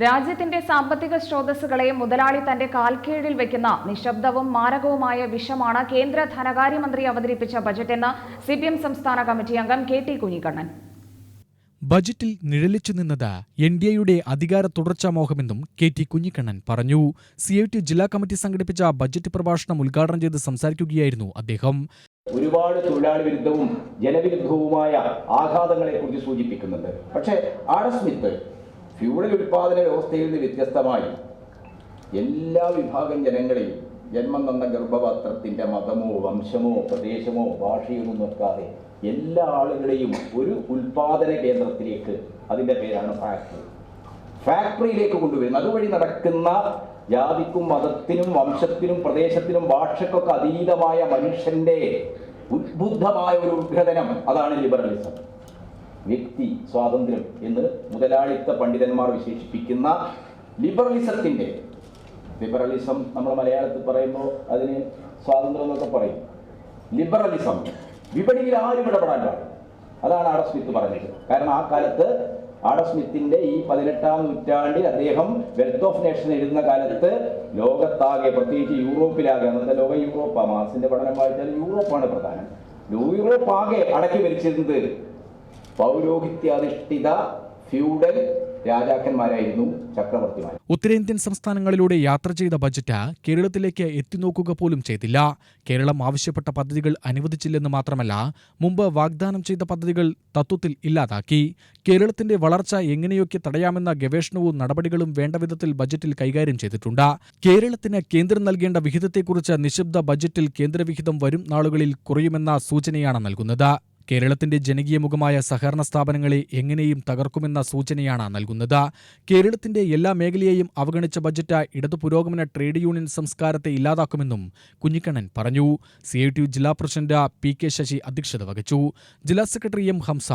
രാജ്യത്തിന്റെ സാമ്പത്തിക സ്രോതസ്സുകളെ മുതലാളി തന്റെ കാൽക്കീഴിൽ വെക്കുന്ന നിശബ്ദവും മാരകവുമായ വിഷമാണ് കേന്ദ്ര ധനകാര്യമന്ത്രി അവതരിപ്പിച്ച ബജറ്റെന്ന് സിപിഎം സംസ്ഥാന കമ്മിറ്റി അംഗം കെ.ടി. കുഞ്ഞിക്കണ്ണൻ. ബജറ്റിൽ നിഴലിച്ചു നിന്നത് എൻ.ഡി.എയുടെ അധികാര തുടർച്ചാമോഹമെന്നും കെ.ടി. കുഞ്ഞിക്കണ്ണൻ പറഞ്ഞു. CIT ജില്ലാ കമ്മിറ്റി സംഘടിപ്പിച്ച ബജറ്റ് പ്രഭാഷണം ഉദ്ഘാടനം ചെയ്ത് സംസാരിക്കുകയായിരുന്നു അദ്ദേഹം. ഒരുപാട് തൊഴിലാളി വിരുദ്ധവും ജനവിരുദ്ധവുമായ ആഘാതങ്ങളെക്കുറിച്ച് സൂചിപ്പിക്കുന്നുണ്ട്. പക്ഷേ ആഡം സ്മിത്ത് ഫ്യൂഡൽ ഉൽപാദന വ്യവസ്ഥയിൽ നിന്ന് വ്യത്യസ്തമായി എല്ലാ വിഭാഗം ജനങ്ങളെയും ജന്മം തന്ന ഗർഭപാത്രത്തിൻ്റെ മതമോ വംശമോ പ്രദേശമോ ഭാഷയോ നോക്കാതെ എല്ലാ ആളുകളെയും ഒരു ഉൽപാദന കേന്ദ്രത്തിലേക്ക്, അതിൻ്റെ പേരാണ് ഫാക്ടറിയിലേക്ക് കൊണ്ടുവരുന്നത്. അതുവഴി നടക്കുന്ന ജാതിക്കും മതത്തിനും വംശത്തിനും പ്രദേശത്തിനും ഭാഷയ്ക്കൊക്കെ അതീതമായ മനുഷ്യന്റെ ഉദ്ബുദ്ധമായ ഒരു ഉദ്ഘാടനം, അതാണ് ലിബറലിസം. വ്യക്തി സ്വാതന്ത്ര്യം എന്ന് മുതലാളിത്ത പണ്ഡിതന്മാർ വിശേഷിപ്പിക്കുന്ന ലിബറലിസം നമ്മൾ മലയാളത്തിൽ പറയുമ്പോൾ അതിന് സ്വാതന്ത്ര്യം എന്നൊക്കെ പറയും. ലിബറലിസം വിപണിയിൽ ആരും ഇടപെടാൻ പാടില്ല. അതാണ് ആഡം സ്മിത്ത് പറഞ്ഞത്. കാരണം ആ കാലത്ത് ആഡം സ്മിത്തിന്റെ ഈ 18-ാം നൂറ്റാണ്ടിൽ അദ്ദേഹം വെൽത്ത് ഓഫ് നേഷൻ എഴുതുന്ന കാലത്ത് ലോകത്താകെ, പ്രത്യേകിച്ച് യൂറോപ്പിലാകെ, അന്നത്തെ ലോക യൂറോപ്പാ, മാർസിന്റെ പഠനം വായിച്ചാൽ യൂറോപ്പാണ് പ്രധാനം, യൂറോപ്പാകെ അടക്കി ഭരിച്ചിരുന്നത് പൗരോഹിത്യാധിഷ്ഠിത ഫ്യൂഡൽ രാജാക്കന്മാരായിരുന്നു, ചക്രവർത്തിമാർ. ഉത്തരേന്ത്യൻ സംസ്ഥാനങ്ങളിലൂടെ യാത്ര ചെയ്ത ബജറ്റ് കേരളത്തിലേക്ക് എത്തിനോക്കുക പോലും ചെയ്തില്ല. കേരളം ആവശ്യപ്പെട്ട പദ്ധതികൾ അനുവദിച്ചില്ലെന്ന് മാത്രമല്ല, മുമ്പ് വാഗ്ദാനം ചെയ്ത പദ്ധതികൾ തത്വത്തിൽ ഇല്ലാതാക്കി. കേരളത്തിന്റെ വളർച്ച എങ്ങനെയൊക്കെ തടയാമെന്ന ഗവേഷണവും നടപടികളും വേണ്ടവിധത്തിൽ ബജറ്റിൽ കൈകാര്യം ചെയ്തിട്ടുണ്ട്. കേരളത്തിന് കേന്ദ്രം നൽകേണ്ട വിഹിതത്തെക്കുറിച്ച് നിശബ്ദ ബജറ്റിൽ കേന്ദ്രവിഹിതം വരും നാളുകളിൽ കുറയുമെന്ന സൂചനയാണ് നൽകുന്നത്. കേരളത്തിന്റെ ജനകീയ മുഖമായ സഹകരണ സ്ഥാപനങ്ങളെ എങ്ങനെയും തകർക്കുമെന്ന സൂചനയാണ് നൽകുന്നത്. കേരളത്തിന്റെ എല്ലാ മേഖലയെയും അവഗണിച്ച ബജറ്റ് ഇടതു പുരോഗമന ട്രേഡ് യൂണിയൻ സംസ്കാരത്തെ ഇല്ലാതാക്കുമെന്നും കുഞ്ഞിക്കണ്ണൻ പറഞ്ഞു. CIT ജില്ലാ പ്രസിഡന്റ് P.K. ശശി അധ്യക്ഷത വഹിച്ചു. ജില്ലാ സെക്രട്ടറി M. ഹംസ,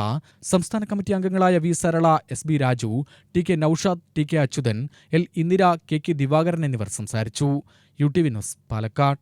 സംസ്ഥാന കമ്മിറ്റി അംഗങ്ങളായ V. Sarala, S.B. Raju, T.K. Naushad, T.K. Achuthan, L. Indira, K.K. Divakaran എന്നിവർ സംസാരിച്ചു. UTV news, Palakkad.